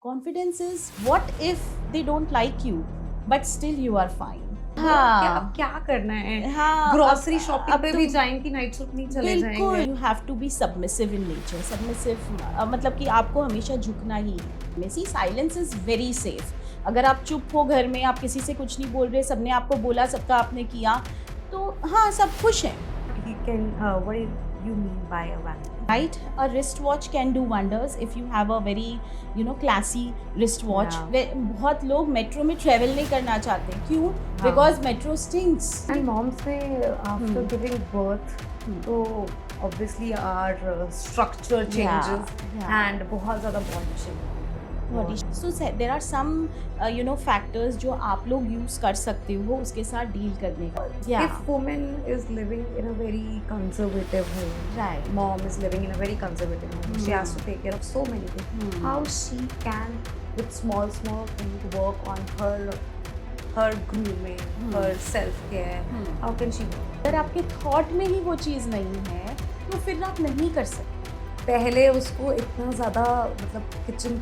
Confidence is what if they don't like you but still you are fine. तो क्या अब हाँ, क्या करना है? हाँ, ग्रोसरी शॉपिंग अब पे भी तुम जाएँगी, नाइट सूट नहीं चले बिल्कुल जाएँगे? You have to be submissive in nature. Submissive मतलब कि आपको हमेशा झुकना ही है। See silence is very safe. अगर आप चुप हो घर में, आप किसी से कुछ नहीं बोल रहे, सबने आपको बोला, सबका आपने किया, तो हाँ, सब खुश हैं। He can what do you mean by a Valentine? Right, a wristwatch can do wonders if you have a very classy wristwatch। Yeah. बहुत लोग मेट्रो में ट्रेवल नहीं करना चाहते, क्यों? हाँ। Because metro stinks. And moms ने आफ्टर हम्म, गिविंग बर्थ तो obviously our structure yeah, changes yeah। And बहुत ज़्यादा बॉडी शेप बॉडी बहुत सो देर आर सम फैक्टर्स जो आप लोग यूज कर सकते हो उसके साथ डील करने का। या if woman is living in a very conservative home, right. mom is living in a very conservative home, she has to take care of so many things. How she can, with small things, work on her grooming, her self care. How can she work? अगर आपके thought में ही वो चीज़ नहीं है तो फिर आप नहीं कर सकते। पहले उसको इतना ज़्यादा मतलब किचन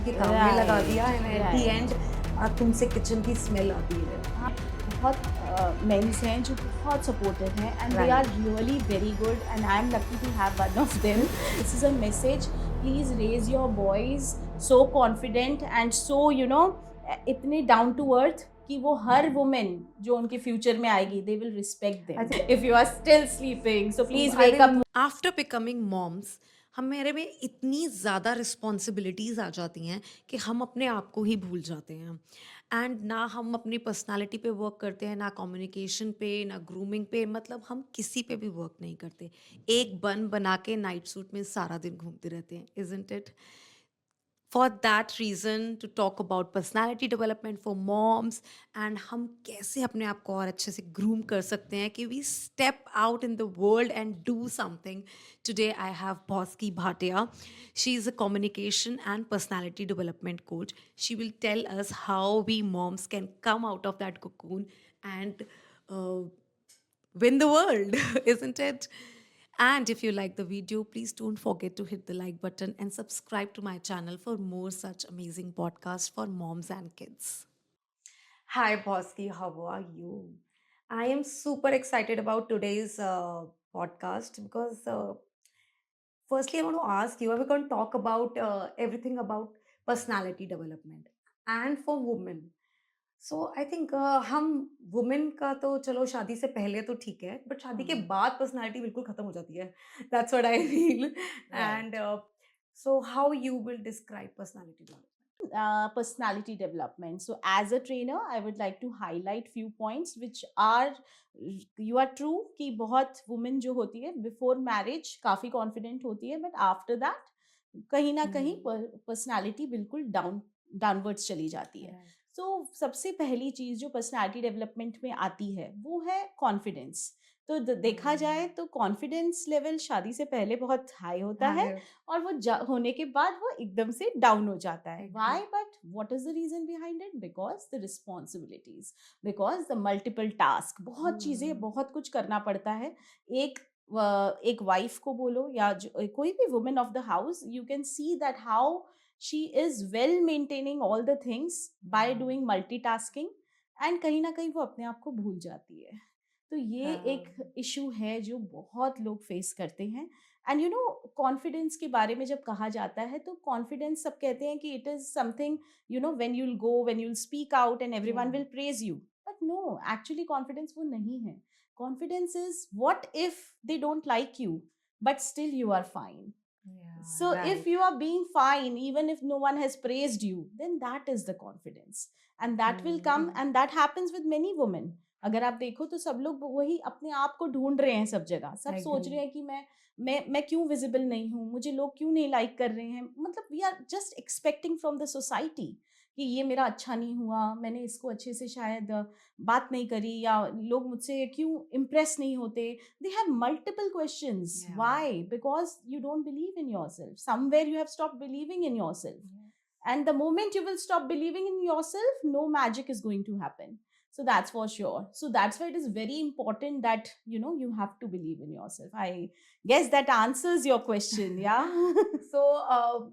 के काम में लगा दिया and at the right. And तुमसे किचन की स्मेल आती है। हाँ, बहुत मेंस हैं जो बहुत सपोर्टिव हैं and they Right. Are really very good and I am lucky to have one of them. This is a message, please raise your boys so confident and so इतने down to earth कि वो हर women जो उनके future में आएगी they will respect I them. think if you are still sleeping so please I wake think up. After becoming moms हमारे में इतनी ज़्यादा रिस्पॉन्सिबिलिटीज़ आ जाती हैं कि हम अपने आप को ही भूल जाते हैं एंड ना हम अपनी पर्सनालिटी पे वर्क करते हैं, ना कम्युनिकेशन पे, ना ग्रूमिंग पे, मतलब हम किसी पे भी वर्क नहीं करते। एक बन बना के नाइट सूट में सारा दिन घूमते रहते हैं, isn't it? For that reason to talk about personality development for moms and हम कैसे अपने आप को और अच्छे से ग्रूम कर सकते हैं कि we step out in the world and do something. Today I have Bosky Bhatia. She is a communication and personality development coach. She will tell us how we moms can come out of that cocoon and uh, win the world, isn't it? And if you like the video, please don't forget to hit the like button and subscribe to my channel for more such amazing podcasts for moms and kids. Hi, Bosky. How are you? I am super excited about today's podcast because, firstly, I want to ask you, we're going to talk about everything about personality development and for women. So I think हम women का तो चलो शादी से पहले तो ठीक है बट शादी के बाद पर्सनालिटी बिल्कुल खत्म हो जाती है that's what I feel and right. So how you will describe personality development Personality development. So, as a trainer, I would like to highlight few points which are you are true कि बहुत women जो होती है before marriage काफी confident होती है, but after that कहीं ना कहीं personality बिल्कुल downwards चली जाती है। So, सबसे पहली चीज जो personality development में आती है वो है confidence। तो देखा जाए तो कॉन्फिडेंस लेवल शादी से पहले बहुत हाई होता है और वो होने के बाद वो एकदम से डाउन हो जाता है। Why? But what is the reason behind it? Because the responsibilities, because the multiple task, बहुत चीजें, बहुत कुछ करना पड़ता है। एक एक वाइफ को बोलो या कोई भी women of the house, you can see that how she is well maintaining all the things by doing multitasking, and कहीं ना कहीं वो अपने आप को भूल जाती है। तो ये एक इशू है जो बहुत लोग फेस करते हैं। एंड कॉन्फिडेंस के बारे में जब कहा जाता है तो कॉन्फिडेंस सब कहते हैं कि it is something when you will go, when you will speak out and everyone will praise you. But no, actually confidence वो नहीं है। Confidence is what if they don't like you but still you are fine. So if you are being fine, even if no one has praised you, then that is the confidence. And that will come, and that happens with many women. अगर आप देखो तो सब लोग वही अपने आप को ढूंढ रहे हैं सब जगह। सब सोच रहे हैं कि मैं क्यों विजिबल नहीं हूँ, मुझे लोग क्यों नहीं लाइक कर रहे हैं। मतलब we are just expecting from the society कि ये मेरा अच्छा नहीं हुआ, मैंने इसको अच्छे से शायद बात नहीं करी, या लोग मुझसे क्यों इम्प्रेस नहीं होते। They have multiple questions. Yeah. Why? Because you don't believe in yourself. Somewhere you have stopped believing in yourself. And the moment you will stop believing in yourself, no magic is going to happen. So that's for sure. So that's why it is very important that you have to believe in yourself. I guess that answers your question. Yeah. so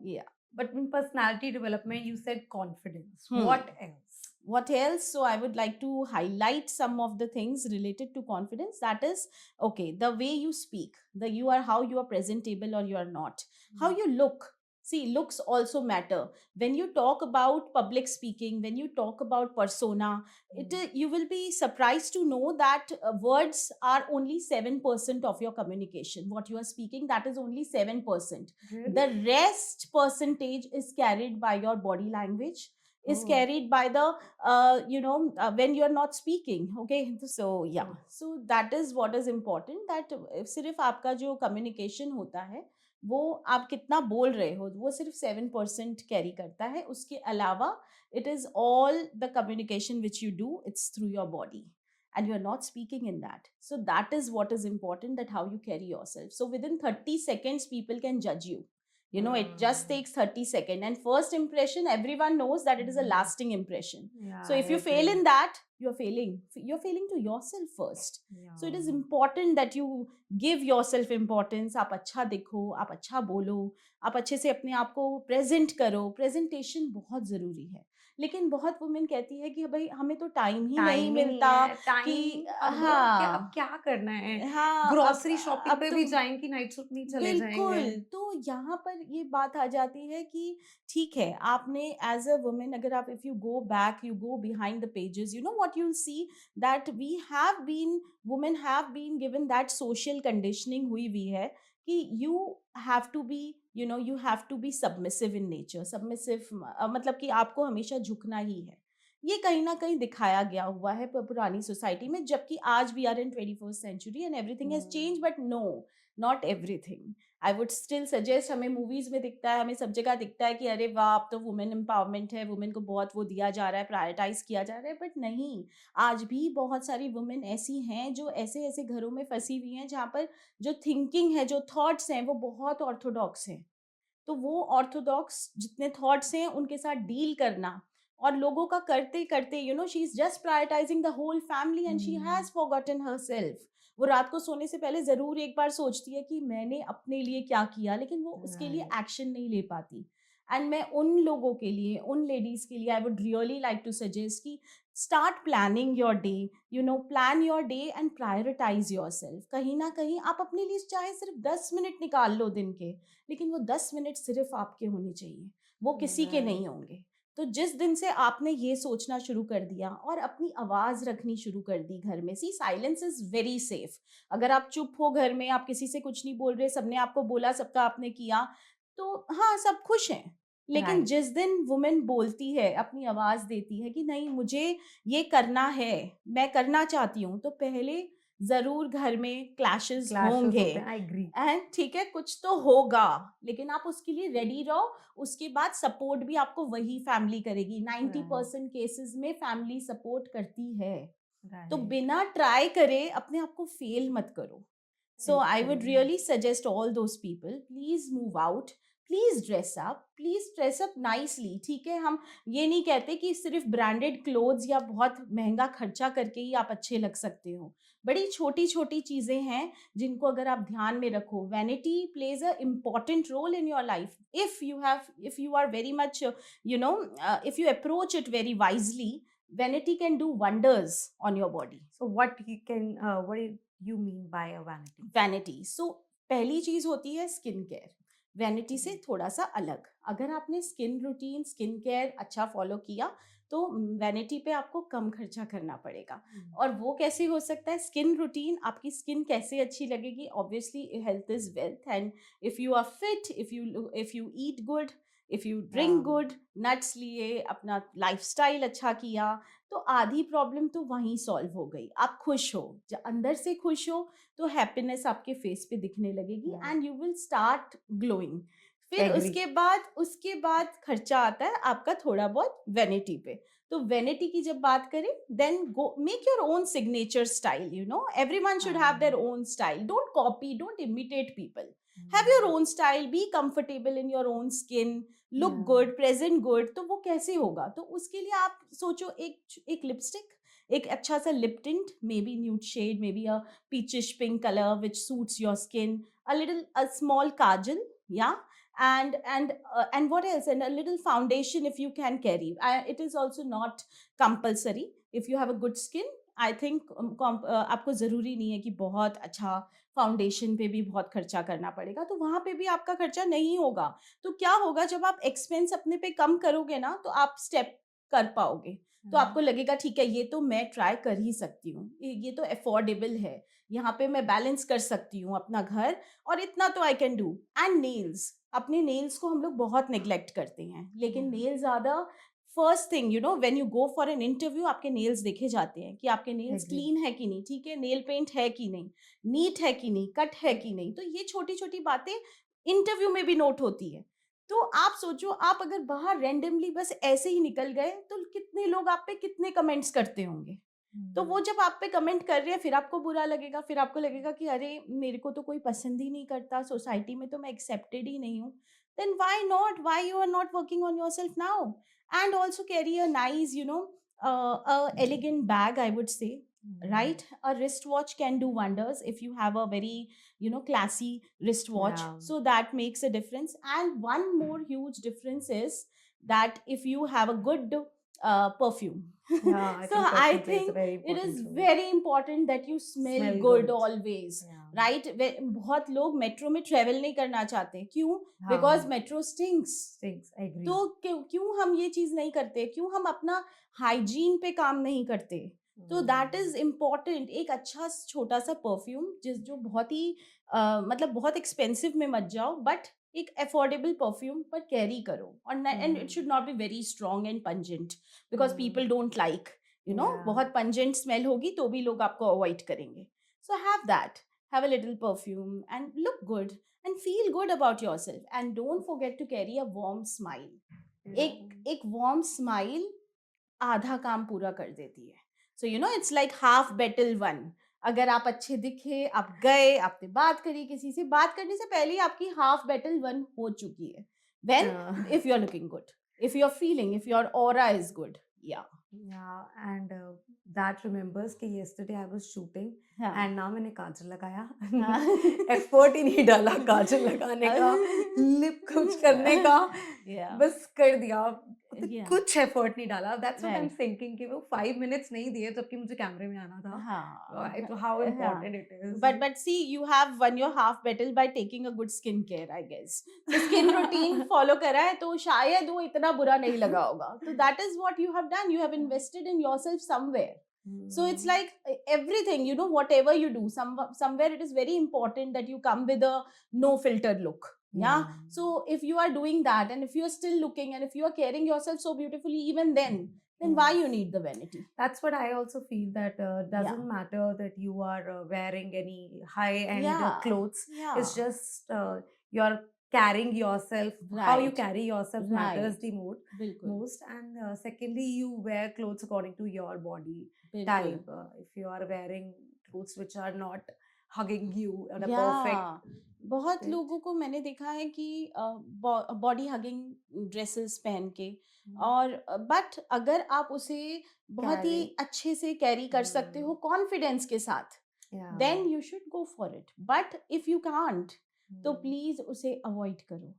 Yeah. But in personality development, you said confidence. Hmm. What else? What else? So I would like to highlight some of the things related to confidence. That is, okay, the way you speak, the you are how you are presentable or you are not, how you look. See, looks also matter. When you talk about public speaking, when you talk about persona, you will be surprised to know that words are only 7% of your communication. What you are speaking, that is only 7%. Really? The rest percentage is carried by your body language, is Oh. carried by the when you're not speaking. Okay, so yeah, Oh. so that is what is important, that सिर्फ आपका जो communication होता है वो आप कितना बोल रहे हो वो सिर्फ 7% कैरी करता है. उसके अलावा it is all the communication which you do, it's through your body, and you're not speaking in that. So that is what is important, that how you carry yourself. So within 30 seconds people can judge you. It just takes 30 seconds, and first impression, everyone knows that it is a lasting impression. Yeah, So if I you fail agree. in that, you're failing to yourself first. So it is Yeah. important that you give yourself importance. आप अच्छा दिखो, आप अच्छा बोलो, आप अच्छे से अपने आप को प्रेजेंट करो. प्रेजेंटेशन बहुत जरूरी है. लेकिन बहुत वुमेन कहती है कि भाई हमें तो टाइम ही नहीं टाइम ही नहीं मिलता है. कि टाइम अब क्या अब हाँ क्या करना है? हाँ ग्रोसरी शॉपिंग अब पे तो भी जाएंगी, नाइट सूट नहीं चले जाएंगे. बिल्कुल. तो यहाँ पर ये बात आ जाती है कि ठीक है, आपने एज अ वुमेन, अगर आप if you go back, you go behind the pages, you know what you will see, that we have been women have been given that social conditioning हुई हुई है कि you have to be, you have to be submissive in nature. Submissive मतलब कि आपको हमेशा झुकना ही है. ये कहीं ना कहीं दिखाया गया हुआ है पुरानी सोसाइटी में, जबकि आज we are in 21st century and everything has change. But no, not everything. I would still suggest, हमें मूवीज में दिखता है, हमें सब जगह दिखता है कि अरे वाह, अब तो वुमेन एम्पावरमेंट है, वुमेन को बहुत वो दिया जा रहा है, प्रायोरिटाइज किया जा रहा है. बट नहीं, आज भी बहुत सारी वुमेन ऐसी हैं जो ऐसे ऐसे घरों में फंसी हुई हैं जहाँ पर जो थिंकिंग है, जो थॉट्स हैं, वो बहुत ऑर्थोडॉक्स हैं. तो वो ऑर्थोडॉक्स जितने थॉट्स हैं उनके साथ डील करना, और लोगों का करते करते, she is just prioritising the whole family and she has forgotten herself. वो रात को सोने से पहले जरूर एक बार सोचती है कि मैंने अपने लिए क्या किया, लेकिन वो उसके लिए Right. एक्शन नहीं ले पाती. एंड मैं उन लोगों के लिए, उन लेडीज के लिए, I would really like to suggest कि start planning your day. Plan your day and prioritize your self. कहीं ना कहीं आप अपने लिए चाहे सिर्फ 10 मिनट निकाल लो दिन के, लेकिन वो 10 मिनट सिर्फ आपके होने चाहिए, वो किसी के नहीं Right. होंगे. तो जिस दिन से आपने ये सोचना शुरू कर दिया और अपनी आवाज रखनी शुरू कर दी घर में, सी, साइलेंस इज वेरी सेफ. अगर आप चुप हो घर में, आप किसी से कुछ नहीं बोल रहे, सबने आपको बोला, सबका आपने किया, तो हाँ, सब खुश हैं. लेकिन Right. जिस दिन वुमेन बोलती है, अपनी आवाज देती है कि नहीं, मुझे ये करना है, मैं करना चाहती हूँ, तो पहले जरूर घर में क्लैशेस Clashes होंगे. होते हैं. I agree. एंड ठीक है, कुछ तो होगा, लेकिन आप उसके लिए रेडी रहो. उसके बाद सपोर्ट भी आपको वही फैमिली करेगी. 90% केसेस में फैमिली सपोर्ट करती है. तो Right. बिना ट्राई करे अपने आप को फेल मत करो. So I would Agree. really suggest all those people, please move out, please dress up nicely. ठीक है, हम ये नहीं कहते कि सिर्फ ब्रांडेड क्लोथ्स या बहुत महंगा खर्चा करके ही आप अच्छे लग सकते हो. बड़ी छोटी छोटी चीजें हैं जिनको अगर आप ध्यान में रखो. Vanity plays a important role in your life. if you are very much if you approach it very wisely, vanity can do wonders on your body. So what do you mean by a vanity? Vanity, so पहली चीज होती है skin care. Vanity से थोड़ा सा अलग. अगर आपने स्किन रूटीन, स्किन केयर अच्छा फॉलो किया, तो वैनिटी पे आपको कम खर्चा करना पड़ेगा. और वो कैसे हो सकता है? स्किन रूटीन, आपकी स्किन कैसे अच्छी लगेगी? Obviously health is wealth, and if you are fit, if you eat good, if you drink Yeah. Good, nuts लिए, अपना लाइफस्टाइल अच्छा किया, तो आधी प्रॉब्लम तो वहीं सॉल्व हो गई. आप खुश हो, जब अंदर से खुश हो, तो हैप्पीनेस आपके फेस पे दिखने लगेगी Yeah. And you will start glowing. फिर Agree. उसके बाद खर्चा आता है आपका थोड़ा बहुत वैनिटी पे. तो वैनिटी की जब बात करें, then go make your own signature style. Everyone should have their own style. Don't copy, don't imitate people. Have your own style, be comfortable in your own skin, look Yeah. Good, present good. तो वो कैसे होगा? तो उसके लिए आप सोचो, एक लिपस्टिक, एक अच्छा सा lip tint, maybe nude shade, maybe a peachish pink colour which suits your skin, a small kajal, yeah, And what else, and a little foundation if you can carry. It is also not compulsory. If you have a good skin, I think आपको जरूरी नहीं है कि बहुत अच्छा foundation पे भी बहुत खर्चा करना पड़ेगा, तो वहां पे भी आपका खर्चा नहीं होगा। तो क्या होगा, जब आप एक्सपेंस अपने पे कम करोगे ना, तो आप स्टेप कर पाओगे। तो आपको लगेगा ठीक है, ये तो मैं ट्राई कर ही सकती हूँ, ये तो अफोर्डेबल है, यहाँ पे मैं बैलेंस कर सकती हूँ अपना घर, और इतना तो I can do. And nails, अपने नेल्स को हम लोग बहुत नेग्लेक्ट करते हैं, लेकिन नेल्स ज्यादा first thing, when you go for an interview, आपके नेल्स देखे जाते हैं कि आपके नेल्स एग्री। क्लीन है कि नहीं, ठीक है, नेल पेंट है कि नहीं, नीट है कि नहीं, कट है कि नहीं। तो ये छोटी छोटी बातें इंटरव्यू में भी नोट होती है। तो आप सोचो, आप अगर बाहर रैंडमली बस ऐसे ही निकल गए, तो कितने लोग आप पे कितने कमेंट्स करते होंगे। तो वो जब आप पे कमेंट कर रहे हैं, फिर आपको बुरा लगेगा, फिर आपको लगेगा कि अरे मेरे को तो कोई पसंद ही नहीं करता, सोसाइटी में तो मैं एक्सेप्टेड ही नहीं हूँ। Then why not, why you are not working on yourself now? And also carry a nice, elegant bag, I would say, right? A wristwatch can do wonders if you have a very, classy wristwatch. Yeah. So that makes a difference. And one more huge difference is that if you have a good perfume. Yeah, I So think I perfume plays a think very it is important role. very important that you smell Smell good good. always, Yeah. right? बहुत लोग metro में travel नहीं करना चाहते, क्यों? हाँ, Because metro stinks. stinks. I agree. तो क्यों हम ये चीज नहीं करते, क्यों हम अपना हाइजीन पे काम नहीं करते? तो दैट इज इम्पॉर्टेंट। एक अच्छा छोटा सा परफ्यूम, जो बहुत ही मतलब बहुत एक्सपेंसिव में मत जाओ, बट एक अफोर्डेबल परफ्यूम पर कैरी करो, और and it should not be very strong and pungent, because people don't like, Yeah. बहुत पंजेंट स्मेल होगी तो भी लोग आपको अवॉइड करेंगे। So have that, have a little perfume and look good and feel good about yourself, and don't forget to carry a warm smile. एक warm smile आधा काम पूरा कर देती है। So it's like half battle one. अगर आप अच्छे दिखे, आप गए, आपने बात करी, किसी से बात करने से पहले ही आपकी हाफ बैटल वन हो चुकी है। Then if you are looking good, if you're feeling, if your aura is good, yeah. Yeah, and that remembers कि yesterday I was shooting हाँ, and ना मैंने काजल लगाया, हाँ। एफर्ट ही नहीं डाला काजल लगाने का, लिप कुछ करने का, Yeah, बस कर दिया, मतलब yeah, कुछ एफर्ट नहीं डाला। That's what I'm right. thinking कि वो 5 minutes नहीं दिए जबकि मुझे कैमरे में आना था। हाँ, तो how हाँ। important it is. But see, you have won your half battle by taking a good skincare, I guess. So skin routine follow करा है, तो शायद वो इतना बुरा नहीं लगा होगा। तो that is what you have done. You have invested in yourself somewhere. So it's like everything, whatever you do, somewhere it is very important that you come with a no filter look. Yeah. So if you are doing that, and if you are still looking, and if you are carrying yourself so beautifully, even then why you need the vanity? That's what I also feel, that doesn't Yeah. matter that you are wearing any high-end Yeah. clothes. Yeah. It's just you're carrying yourself. How you Right. carry yourself matters Right. the बिल्कुल, most. And secondly, you wear clothes according to your body बिल्कुल। type. If you are wearing clothes which are not hugging you at a या perfect बहुत fit. लोगों को मैंने देखा है कि बॉडी हगिंग ड्रेसेस पहन के, Hmm. और बट अगर आप उसे बहुत ही Carry. अच्छे से कैरी कर सकते हो कॉन्फिडेंस के साथ, Yeah. Then you should go for it. But if you can't, तो Hmm. प्लीज उसे अवॉइड करो।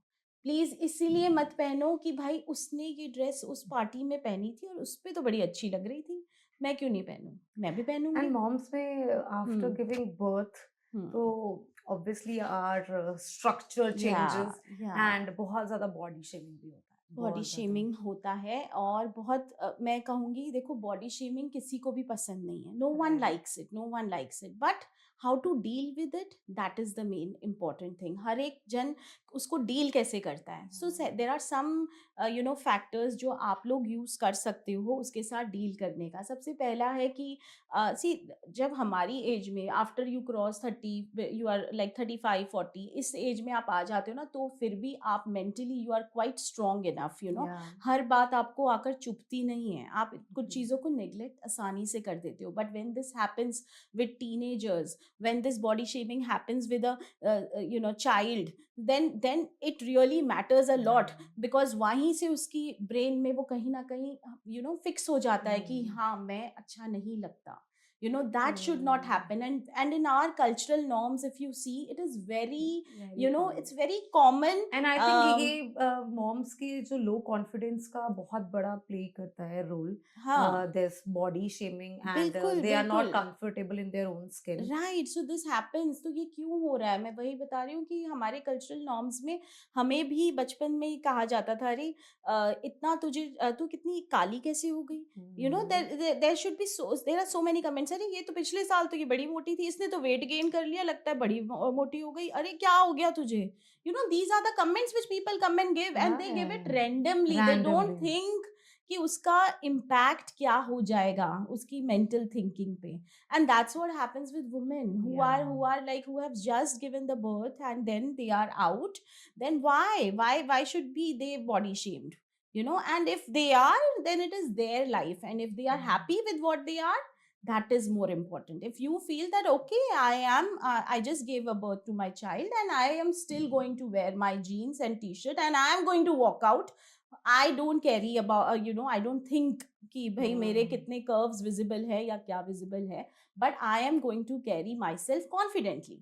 प्लीज इसीलिए मत पहनो कि भाई उसने ये ड्रेस उस पार्टी में पहनी थी और उस पे तो बड़ी अच्छी लग रही थी, मैं क्यों नहीं पहनूं, मैं भी पहनूंगी। And moms में after हम्म, giving birth, हम्म, तो obviously our structure या changes या and बहुत ज़्यादा body shaming भी होता है, बॉडी बहुत ज़्यादा। शेमिंग होता है, और बहुत मैं कहूँगी, देखो बॉडी शेमिंग किसी को भी पसंद नहीं है, no one Right. Likes it, no one likes it, but how to deal with it, that is the main important thing. हर एक जन उसको डील कैसे करता है। सो देर आर सम फैक्टर्स जो आप लोग यूज कर सकते हो उसके साथ डील करने का। सबसे पहला है कि सी, जब हमारी एज में, after you cross 30, you are like 35-40, इस एज में आप आ जाते हो ना, तो फिर भी आप mentally you are quite strong enough, Yeah. हर बात आपको आकर चुभती नहीं है, आप कुछ Mhm. चीज़ों को नेग्लेक्ट आसानी से कर देते हो। But when this happens with teenagers, when this body shaming happens with a child, then it really matters a lot, because वहीं से उसकी ब्रेन में वो कहीं ना कहीं फिक्स हो जाता है कि Mhm. हाँ, मैं अच्छा नहीं लगता, that should not Hmm. happen. And in our cultural norms, if you see, it is very, Very common. it's very common. And I think ये मॉम्स की जो लो कॉन्फिडेंस का बहुत बड़ा प्ले करता है रोल हाँ, दिस बॉडी शेमिंग एंड बिल्कुल दे आर नॉट बिल्कुल। Comfortable in their own skin right, so this happens. तो ये क्यों हो रहा है, मैं वही बता रही हूँ कि हमारे कल्चरल नॉर्म्स में हमें भी बचपन में ही कहा जाता था, अरे इतना तुझे तू कितनी काली कैसे हो गई, there should be so, there are so many comments, अरे ये तो पिछले साल तो ये बड़ी मोटी थी, इसने तो वेट गेन कर लिया, लगता है बड़ी मोटी हो गई, अरे क्या हो गया तुझे, these are the comments which people come and give, and they give it randomly, they don't randomly think कि उसका इम्पैक्ट क्या हो जाएगा उसकी मेंटल थिंकिंग पे. And that's what happens with women who are like, who have just given the birth and then they are out. Then why should be they body shamed, and if they are, then it is their life, and if they are happy with what they are, that is more important. If you feel that, okay, I just gave a birth to my child and I am still going to wear my jeans and t-shirt and I am going to walk out, I don't carry about, I don't think कि भाई मेरे कितने curves visible है या क्या visible है, but I am going to carry my self confidently.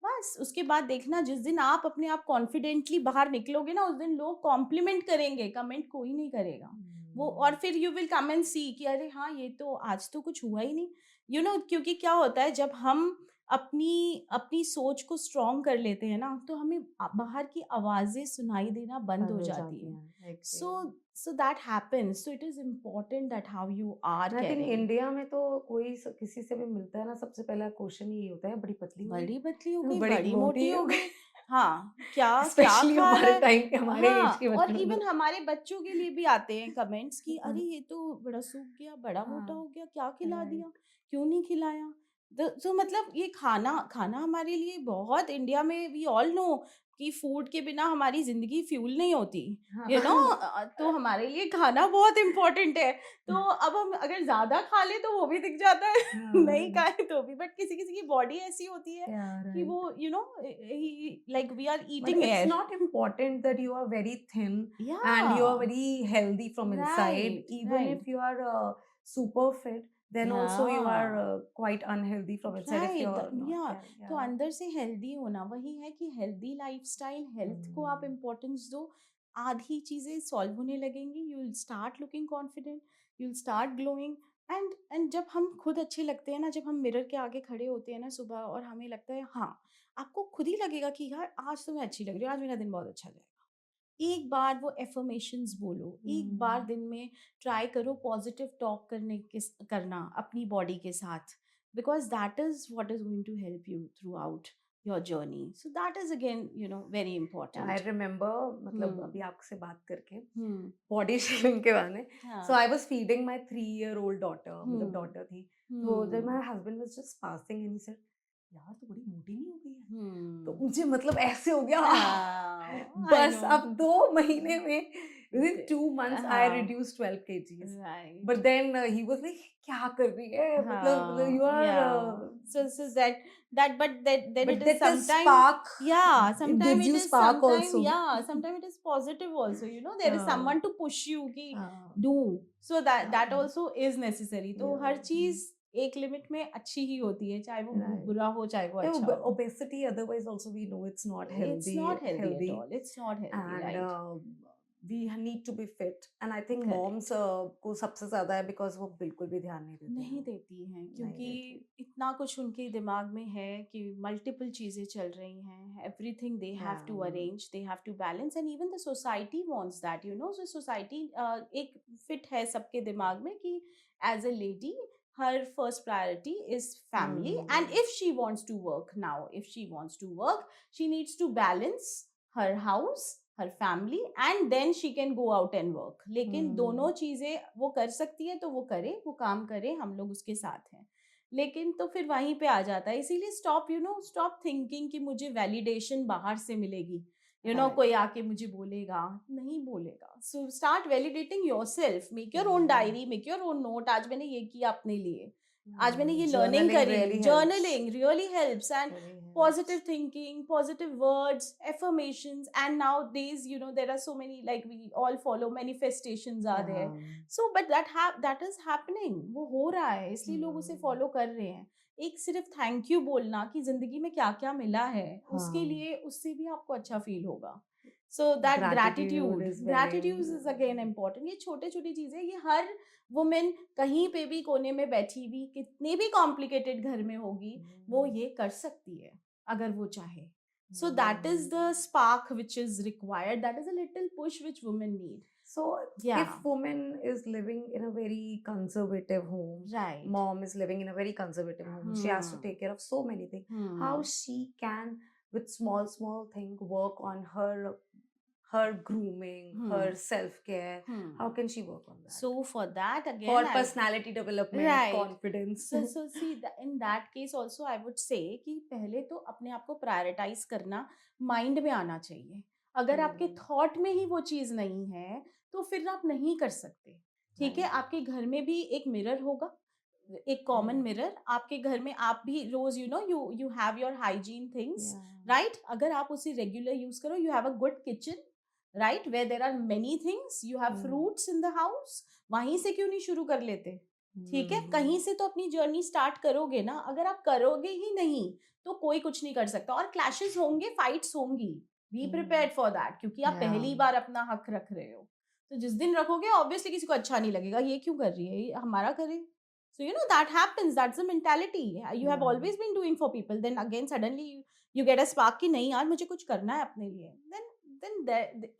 बस उसके बाद देखना, जिस दिन आप अपने आप कॉन्फिडेंटली बाहर निकलोगे ना, उस दिन लोग कॉम्प्लीमेंट करेंगे, कमेंट कोई नहीं करेगा वो. और फिर यू विल कम एंड सी कि अरे हाँ, ये तो आज तो कुछ हुआ ही नहीं, क्योंकि क्या होता है, जब हम अपनी अपनी सोच को स्ट्रॉन्ग कर लेते हैं ना, तो हमें बाहर की आवाजें सुनाई देना बंद हो बंद हो जाती जाती हैं. हैं so agree so that happens, so it is important that how you are I think carrying. India में तो कोई किसी से भी मिलता है ना सबसे पहला क्वेश्चन यही होता है बड़ी पतली हो बड़ी पतली हो गई गई, बड़ी बड़ी मोटी मोटी हो हो गई गई, हाँ, क्या क्या स्पेशली खा रहा हमारे है. टाइम के हमारे एज के हाँ, और बच्चों इवन को हमारे बच्चों के लिए भी आते हैं कमेंट्स कि अरे ये तो बड़ा सूख गया, बड़ा मोटा हाँ हो गया, क्या खिला राइट दिया, क्यों नहीं खिलाया. तो मतलब ये खाना खाना हमारे लिए बहुत, इंडिया में वी ऑल नो कि फूड के बिना हमारी जिंदगी फ्यूल नहीं होती, तो हमारे लिए खाना बहुत इम्पोर्टेंट है. तो अब हम अगर ज्यादा खा ले तो वो भी दिख जाता है, नहीं हाँ खाए तो भी, बट किसी किसी की बॉडी ऐसी होती है Yeah, कि right. वो like we are But eating it's air. not important that you are very thin and you are Yeah, very healthy from inside. right, Even right. if you are super fit, then also you are Yeah, quite unhealthy from inside if right, you're not या carrying. तो Yeah. अंदर से healthy होना, वही है कि healthy lifestyle, health को आप Hmm. इम्पोर्टेंस दो, आधी चीजें सॉल्व होने लगेंगी, you will start looking confident, you will start glowing. And जब हम खुद अच्छे लगते हैं ना, जब हम मिरर के आगे खड़े होते हैं ना सुबह, और हमें लगता है, हाँ, आपको खुद ही लगेगा कि यार आज तो मैं अच्छी लग रही हूँ, आज मेरा दिन बहुत अच्छा जाएगा. एक बार वो एफर्मेशंस बोलो, एक बार Hmm. दिन में ट्राई करो पॉजिटिव टॉक करना अपनी बॉडी के साथ, because that is what is going to help you throughout your journey. So that is again very Yeah, I important. remember मतलब हम्म. अभी आपसे बात करके हम्म. बॉडी शेमिंग के बारे में सो हाँ. I was feeding my 3-year-old daughter मतलब हम्म. डॉटर थी तो जब hmm. My husband was just passing and he said यार तो बड़ी मोटी नहीं हो गई है तो हम्म. मुझे मतलब ऐसे हो गया आई बस नो. अब 2 महीने में within 2 months I हाँ. reduced 12 kgs right. but then he was like क्या कर रही है मतलब you are Yeah. So that but that then but it is that is sometime, spark yeah, it sometime gives it you is spark sometime, also yeah, sometime it is positive also, there is uh, someone to push you कि uh, do. So that uh, also is necessary. तो yeah. हर चीज एक limit में अच्छी ही होती है, चाहे वो Right. बुरा हो चाहे वो Yeah, अच्छा हो. obesity otherwise also we know it's not It's not healthy at healthy all, it's not healthy, and right. we need to be fit and I think Correct. moms को सबसे ज्यादा है because वो बिल्कुल भी ध्यान नहीं देती नहीं हैं देती हैं, नहीं क्योंकि देती इतना कुछ उनके दिमाग में है कि मल्टीपल चीज़ें चल रही हैं, everything they have to yeah arrange, they have to balance, and even the society wants that, so society एक फिट है सबके दिमाग में कि as a lady her first priority is family, and hmm. if she wants to work now, if she wants to work, she needs to balance her house, her family, and then she can go out and work. लेकिन दोनों Hmm. चीजें वो कर सकती है तो वो करे, वो काम करे, हम लोग उसके साथ हैं. लेकिन तो फिर वहीं पे आ जाता है, इसीलिए स्टॉप थिंकिंग कि मुझे वैलिडेशन बाहर से मिलेगी, Right. कोई आके मुझे बोलेगा, नहीं बोलेगा. So start validating yourself, make your own Hmm. Diary, make your own note, आज मैंने ये किया अपने लिए, आज मैंने ये लर्निंग Journaling करी, really helps. Journaling really helps and Really helps. positive thinking, positive words, affirmations, and nowadays, there are so many, like we all follow, manifestations are there. Yeah. So, but that is happening. वो हो रहा है, इसलिए लोग उसे follow कर रहे हैं. एक सिर्फ थैंक यू बोलना कि जिंदगी में क्या क्या मिला है, उसके हाँ. लिए उससे भी आपको अच्छा फील होगा. So that Gratitude gratitude is very gratitude is again important. ये छोटे छोटी चीजें, ये हर वुमेन कहीं पे भी कोने में बैठी हुई, कितने भी कॉम्प्लिकेटेड घर में होगी, वो ये कर सकती है अगर वो चाहे. So that is the spark which is required. That is a little push which women need. So Yeah. if woman is living in a very conservative home, Right. mom is living in a very conservative home, she has to take care of so many things. How she can, with small thing, work on her grooming, her self-care. How can she work on that? So for that again, For personality development, Right. confidence. So see, in that case also I would say कि पहले तो अपने आप को prioritise करना mind में आना चाहिए. अगर आपके थॉट में ही वो चीज नहीं है तो फिर आप नहीं कर सकते. ठीक है, Right. आपके घर में भी एक मिरर होगा, एक कॉमन मिरर आपके घर में. आप भी रोज you have your hygiene things, Yeah. Right. अगर आप उसे रेगुलर यूज करो, you have a good kitchen, right, where there are many things, you have fruits in the house. वहीं से क्यों नहीं शुरू कर लेते? ठीक है, कहीं से तो अपनी जर्नी स्टार्ट करोगे ना. अगर आप करोगे ही नहीं तो कोई कुछ नहीं कर सकता. और क्लैशेस होंगे, फाइट्स होंगी, बी प्रिपेयर्ड फॉर दैट, क्योंकि आप पहली Yeah. बार अपना हक रख रहे हो. तो जिस दिन रखोगे ऑब्वियसली किसी को अच्छा नहीं लगेगा, ये क्यों कर रही है, ये हमारा करे. So that happens. That's the mentality you have Yeah. always been doing for people. Then again suddenly you get a spark कि नहीं यार मुझे कुछ करना है अपने लिए. Then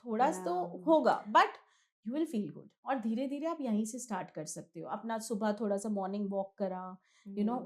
थोड़ा तो Yeah. होगा, but you will feel good. और धीरे धीरे आप यहीं से स्टार्ट कर सकते हो. अपना सुबह थोड़ा सा मॉर्निंग वॉक करा,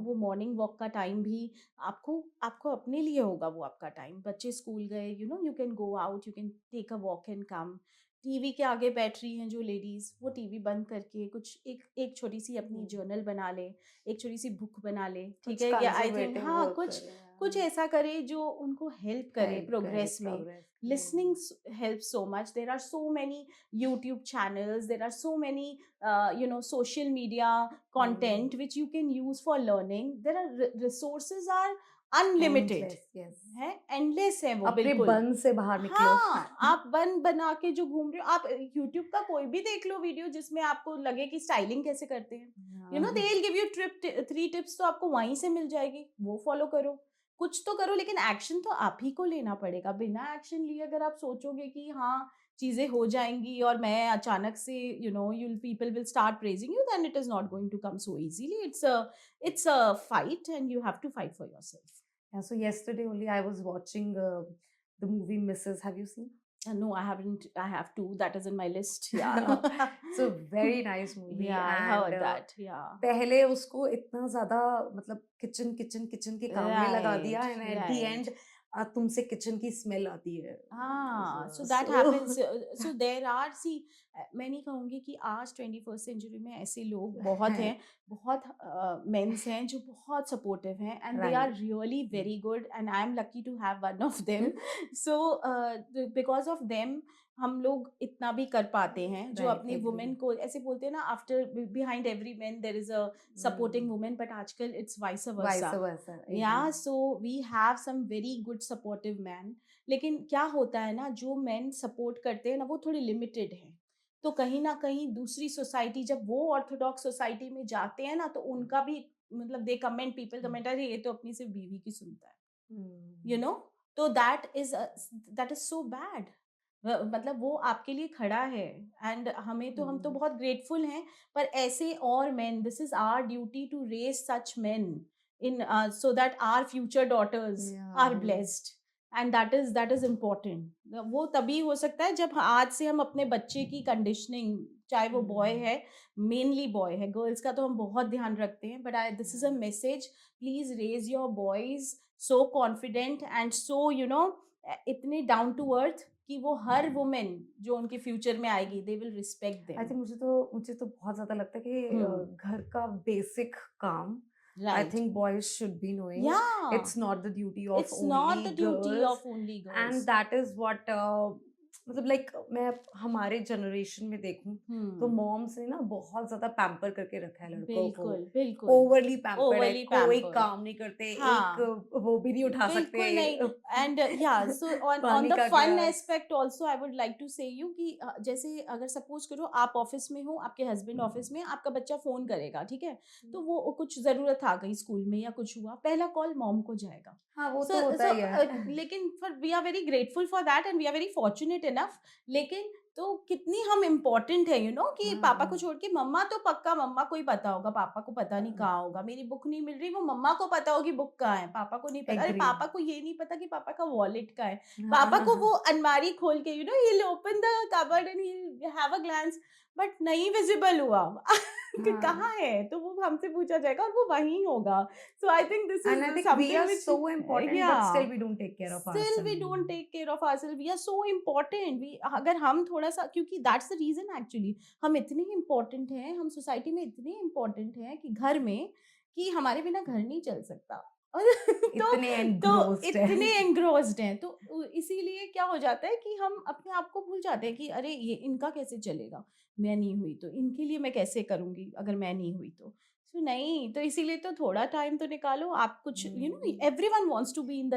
वो मॉर्निंग वॉक का टाइम भी आपको आपको अपने लिए होगा. वो आपका टाइम, बच्चे स्कूल गए, you can go out, you can take a walk and come. TV के आगे बैठ रही हैं जो लेडीज, वो टीवी बंद करके कुछ एक छोटी सी अपनी जर्नल बना ले, एक छोटी सी बुक बना ले. ठीक है, या आई थिंक conservative हाँ, work कुछ करे, कुछ yeah. ऐसा करे जो उनको हेल्प करे Help प्रोग्रेस करे, में. progress. Listening helps so much. There are so many YouTube channels, there are so many social media content which you can use for learning. There are resources are unlimited. Endless, yes. है, endless है वो, अपने बिल्कुल. बंद से बाहर निकलो. हाँ, आप बन बना के जो घूम रहे हो, आप YouTube का कोई भी देख लो वीडियो जिसमें आपको लगे कि स्टाइलिंग कैसे करते हैं. They will give you 3 tips, तो आपको वहीं से मिल जाएगी, वो फॉलो करो. कुछ तो करो, लेकिन एक्शन तो आप ही को लेना पड़ेगा. बिना एक्शन लिए अगर आप सोचोगे कि हाँ चीजें हो जाएंगी और मैं अचानक से people will start praising you, then it is not going to come so easily. It's a fight and you have to fight for yourself. Yeah, so yesterday only I was watching the movie Mrs. Have you seen? No, I haven't. I have to. That is in my list. Yeah. So very nice movie. Yeah, I and heard that. Yeah. पहले उसको इतना ज्यादा मतलब kitchen kitchen kitchen के काम में लगा दिया, Right, and at the right. end तुमसे किचन की स्मेल आती है. So that So- happens. So there are, see, मैं नहीं कहूँगी कि आज 21st सेंचुरी में ऐसे लोग बहुत हैं, बहुत मेंस हैं जो बहुत सपोर्टिव हैं, and they are Right. really very good, and I am lucky to have one of them. So because of them हम लोग इतना भी कर पाते हैं, जो Right, अपनी agree. वुमेन को ऐसे बोलते हैं ना, after behind every man there is a supporting women, but आजकल it's vice Vice versa. versa. Yeah, agree. so we have some very good supportive men. लेकिन क्या होता है ना, जो men सपोर्ट करते हैं ना, वो थोड़े लिमिटेड हैं. तो कहीं ना कहीं दूसरी सोसाइटी, जब वो ऑर्थोडॉक्स सोसाइटी में जाते हैं ना, तो उनका भी मतलब दे कमेंट, पीपल कमेंट, अरे ये तो अपनी सिर्फ बीवी की सुनता है. तो दैट इज सो बैड. मतलब वो आपके लिए खड़ा है, एंड हम तो बहुत ग्रेटफुल हैं. पर ऐसे और men, this is our duty to raise such men in so that our future daughters are Yeah. blessed, and that is important. वो तभी हो सकता है जब आज से हम अपने बच्चे की कंडीशनिंग, चाहे वो बॉय है, मेनली बॉय है, गर्ल्स का तो हम बहुत ध्यान रखते हैं, but this is a message, please raise your boys so confident and so इतने डाउन टू अर्थ कि वो हर वुमेन जो उनके फ्यूचर में आएगी, they will respect them. I think मुझे तो बहुत ज्यादा लगता है कि घर का बेसिक काम I think boys should be knowing. Yeah, It's not the duty of it's only not the duty girls, of only girls. and that is what मतलब लाइक मैं हमारे जनरेशन में देखूं तो हम्म मॉम्स ने ना बहुत ज्यादा पैम्पर करके रखा है लड़कों को, बिल्कुल बिल्कुल ओवरली पैम्पर्ड है, ओवरली कोई पैम्पर्ड काम नहीं करते, एक हाँ वो भी नहीं उठा सकते। बिल्कुल नहीं एंड या सो ऑन पानी द का फन गिलास। Aspect also I would like to say you कि जैसे अगर सपोज करो आप ऑफिस में हो आपके हस्बैंड ऑफिस में आपका बच्चा फोन करेगा ठीक है तो वो कुछ जरूरत आ गई स्कूल में या कुछ हुआ पहला कॉल मॉम को जाएगा हाँ वो सो तो होता सो ही है। लेकिन for we are very grateful for that and we are very fortunate enough लेकिन तो कितनी हम इम्पोर्टेंट है कि पापा को हाँ, छोड़ के मम्मा तो पक्का मम्मा को ही पता होगा पापा को पता नहीं कहाँ होगा मेरी बुक नहीं मिल रही वो मम्मा को पता होगी बुक कहाँ है पापा को नहीं पता अरे एग्री। पापा को ये नहीं पता कि पापा का वॉलेट कहाँ है हाँ पापा हाँ को हाँ। वो अलमारी खोल के he'll open the cupboard and he'll have a glance but नहीं विजिबल हुआ कि हाँ। कहाँ है तो वो हमसे पूछा जाएगा और वो वहीं होगा so I think this And I is think we something are which so important, या but still we don't take care of still we ourselves. don't take care of ourselves we are so important we अगर हम थोड़ा सा क्योंकि that's the reason actually हम इतने important हैं हम सोसाइटी में इतने important हैं कि घर में कि हमारे बिना घर नहीं चल सकता और तो इतने तो engrossed इतने है। engrossed हैं तो इसीलिए क्या हो जाता है कि हम अपने आप को भूल जाते हैं कि अरे ये इनका कैसे चलेगा मैं नहीं हुई तो इनके लिए मैं कैसे करूंगी अगर मैं नहीं हुई तो नहीं तो इसीलिए तो थोड़ा टाइम तो निकालो आप कुछ hmm, everyone wants to be in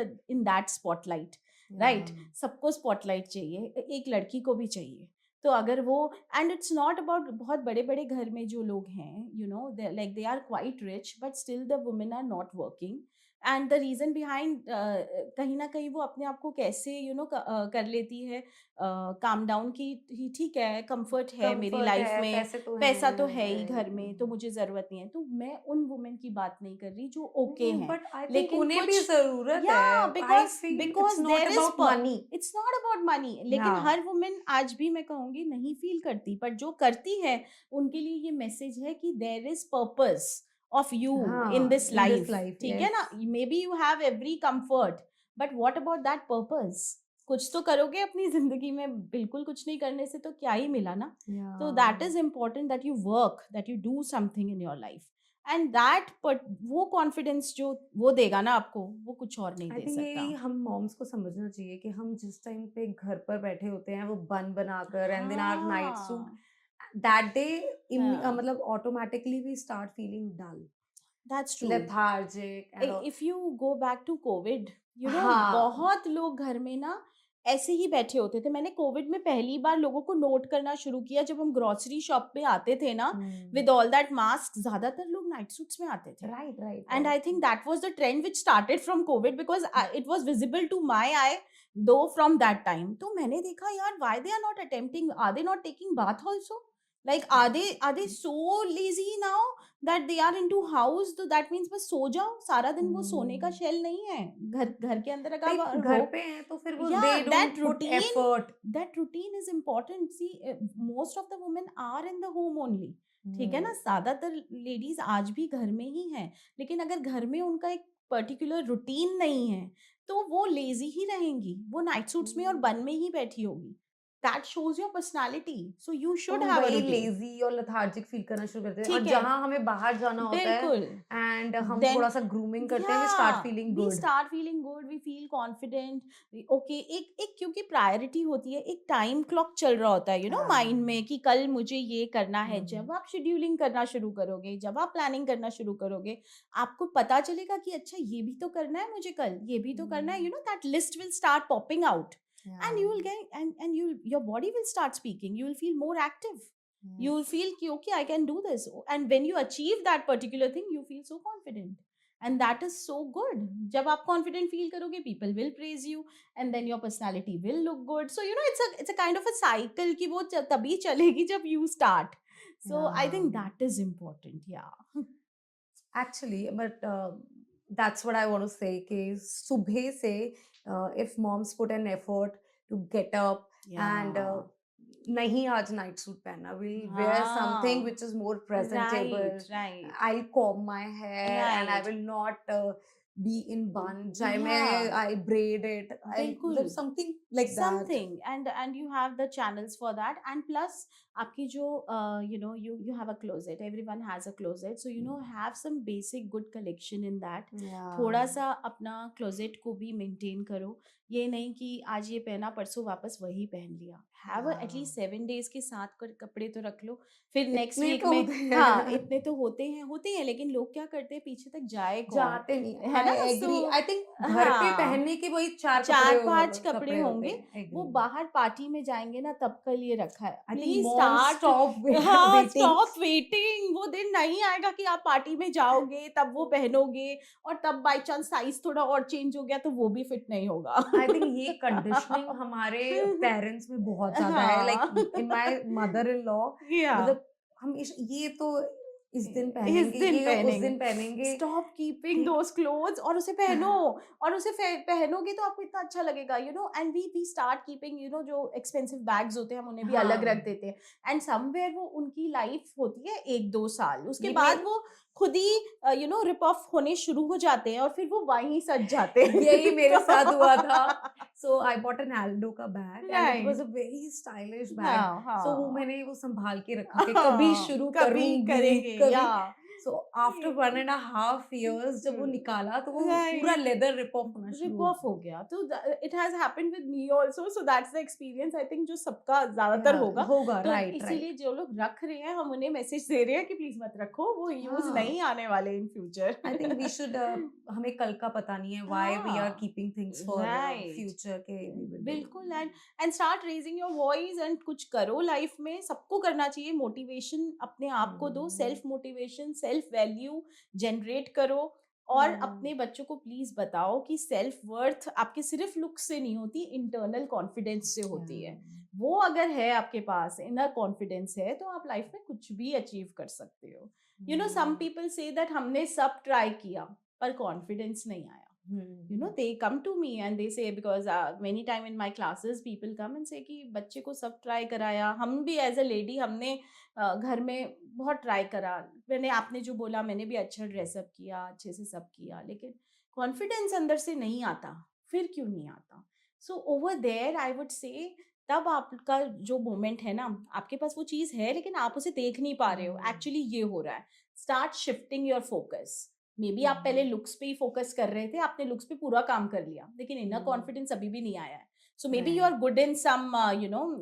that spotlight right yeah. सबको स्पॉटलाइट चाहिए एक लड़की को भी चाहिए तो अगर वो एंड इट्स नॉट अबाउट बहुत बड़े बड़े घर में जो लोग हैं like they are quite rich but still the women are not working and the reason behind कहीं ना कहीं वो अपने आप को कैसे कर लेती है काम डाउन की ठीक है कंफर्ट है मेरी कंफर्ट लाइफ है, में पैसे तो पैसा तो हैं, है ही घर में तो मुझे जरूरत नहीं है तो मैं उन वुमेन की बात नहीं कर रही जो ओके हैं बट आई थिंक लेकिन उन्हें भी कुछ जरूरत या है। I because feel it's because not there is about money. It's not about money लेकिन हाँ हर वुमेन आज भी मैं कहूंगी नहीं फील करती पर जो करती है उनके लिए ये मैसेज है कि there is purpose of you in हाँ, this in this life life, ठीक है यस। ना maybe you have every comfort but what about that purpose कुछ तो करोगे अपनी जिंदगी में बिल्कुल कुछ नहीं करने से तो क्या ही मिला ना या तो that is important that you work that you do something in your life and that but वो कॉन्फिडेंस जो वो देगा ना आपको वो कुछ और नहीं आई दे थिंक सकता यही हम मॉम्स को समझना चाहिए कि हम जिस टाइम पे घर पर बैठे होते हैं वो बन बनाकर and then our night suit हाँ दैट डे, हाँ मतलब automatically we start feeling dull, that's true lethargic and if you go back to Covid हाँ। बहुत लोग घर में ना ऐसे ही बैठे होते थे मैंने कोविड में पहली बार लोगों को नोट करना शुरू किया जब हम ग्रोसरी शॉप पे आते थे ना विद ऑल दैट मास्क ज्यादातर लोग नाइट सूट्स में आते थे right right and I right. think that was the trend which started from COVID because it was visible to my eye though from that time तो मैंने देखा यार why they are not attempting are they not taking bath also like are they so lazy now that they are into house तो that means बस सो जाओ सारा दिन वो सोने का शेल नहीं है घर घर के अंदर लाइक अगर घर हो पे हैं तो फिर वो दे yeah don't put effort. that routine is important see most of the women are in the home only ठीक है ना ज्यादातर लेडीज आज भी घर में ही हैं लेकिन अगर घर में उनका एक पर्टिकुलर रूटीन नहीं है तो वो लेजी ही रहेंगी वो नाइट सूट्स में और बन में ही बैठी होगी that shows your personality so you तो शुड हम हैव अ वही रूटीन लेजी और लेथार्जिक फील करना शुरू करते हैं, और ठीक है जहां हमें बाहर जाना होता है बिल्कुल एंड हम then थोड़ा सा ग्रूमिंग करते हैं, we start yeah feeling we good. start feeling good we feel confident okay एक क्योंकि प्रायोरिटी होती है एक टाइम क्लॉक चल रहा होता है माइंड में कि कल मुझे ये करना है जब आप शेड्यूलिंग करना शुरू करोगे जब आप प्लानिंग करना शुरू करोगे आपको पता चलेगा कि अच्छा ये भी तो करना है मुझे कल ये भी तो करना है that list will start popping out and you will get and you your body will start speaking you will feel more active you will feel कि okay I can do this and when you achieve that particular thing you feel so confident and that is so good जब आप confident feel करोगे people will praise you and then your personality will look good so it's a kind of a cycle कि वो तभी चलेगी जब you start so I think that is important yeah actually but that's what I want to say कि सुबह से if moms put an effort to get up and yeah नहीं आज नाइट सूट पहनना, विल वेयर समथिंग हाँ which is more presentable, right I comb my hair and I right will not be in bun, चाहे मैं yeah I braid it, I मतलब बिल्कुल something like that. something and you have the channels for that and plus आपकी जो you have a closet everyone has a closet so have some basic good collection in that या थोड़ा सा अपना closet को भी maintain करो ये नहीं कि आज ये पहना परसों वापस वही पहन लिया। हैव एटलीस्ट हाँ 7 डेज के 7 कपड़े तो रख लो। फिर नेक्स्ट इतने वीक तो में होते हाँ, हैं इतने तो होते हैं, लेकिन लोग क्या करते हैं पीछे तक जाए कौन? जाते नहीं है आई ना? एग्री सो आई थिंक घर पे हाँ, पहनने के वही चार कपड़े 4-5 कपड़े कपड़े होते होंगे, हैं वो एग्री बाहर पार्टी में जाएँगे ना तब के लिए रखा है। I think please mom start stop हाँ, वेटिंग स्टॉप वेटिंग। वो दिन नहीं आएगा कि आप पार्टी में जाओगे, तब वो पहनोगे और तब बाय चांस साइज़ थोड़ा और चेंज हो गया तो वो भी फिट नहीं होगा। आई थिंक ये कंडीशनिंग हमारे पेरेंट्स में बहुत ज्यादा है लाइक हाँ। In my mother in law या मतलब हमेशा ये तो इस दिन इस पहनेंगे दिन ये उस पहनेंगे। दिन पहनेंगे स्टॉप कीपिंग ठीक दोज़ क्लोथ्स और उसे पहनो और उसे पहनोगे तो आपको इतना अच्छा लगेगा एंड वी स्टार्ट कीपिंग जो एक्सपेंसिव बैग्स होते हैं हम उन्हें भी अलग रख हाँ देते हैं एंड समवेयर वो उनकी लाइफ होती है 1-2 साल। उसके ये बाद मेरे वो खुद ही रिप ऑफ होने शुरू हो जाते हैं और फिर वो वहीं सज जाते हैं। यही मेरे साथ हुआ था तो सो आई बॉट एन एल्डो का bag and it was right. A very stylish bag हाँ, सो वो हाँ। मैंने वो संभाल के रखा कि कभी हाँ, शुरू कभी करूंगी करेंगे या कभी सो आफ्टर 1.5 years जब वो निकाला तो वो पूरा राइट। लेदर रिप ऑफ होना शुरू रिप हो ऑफ हो गया तो it has happened with me also so that's the experience I think जो सबका ज्यादातर गया होगा। होगा तो राइट इसीलिए राइट जो लोग रख रहे हैं हम उन्हें मैसेज दे रहे हैं कि प्लीज मत रखो, वो यूज हाँ नहीं आने वाले in I think we future. Should हमें कल का पता नहीं है व्हाई वी आर हाँ, keeping things for right. Future के वी विल डू बिल्कुल and start raising your voice and कुछ करो लाइफ में, सबको करना चाहिए। मोटिवेशन अपने आप को दो, self motivation, self value generate करो और अपने बच्चों को प्लीज बताओ कि सेल्फ वर्थ आपके सिर्फ लुक से नहीं होती, इंटरनल कॉन्फिडेंस से होती है। वो अगर है आपके पास, इनर कॉन्फिडेंस है, तो आप लाइफ में कुछ भी अचीव कर सकते हो। सम पीपल से दैट हमने सब ट्राई किया पर कॉन्फिडेंस नहीं आया. They come to me and they say, because many time in my classes people come and say कि बच्चे को सब ट्राई कराया, हम भी एज अ लेडी हमने घर में बहुत ट्राई करा, मैंने आपने जो बोला मैंने भी अच्छा ड्रेसअप किया, अच्छे से सब किया, लेकिन कॉन्फिडेंस अंदर से नहीं आता। फिर क्यों नहीं आता? So over there I would say तब आपका जो मोमेंट है ना, आपके पास वो चीज है लेकिन आप उसे देख नहीं पा रहे हो, एक्चुअली ये हो रहा है। Start shifting your focus. May be आप पहले लुक्स पे ही फोकस कर रहे थे, आपने लुक्स पे पूरा काम कर लिया, लेकिन इनर कॉन्फिडेंस अभी भी नहीं आया है। So maybe you are right good in some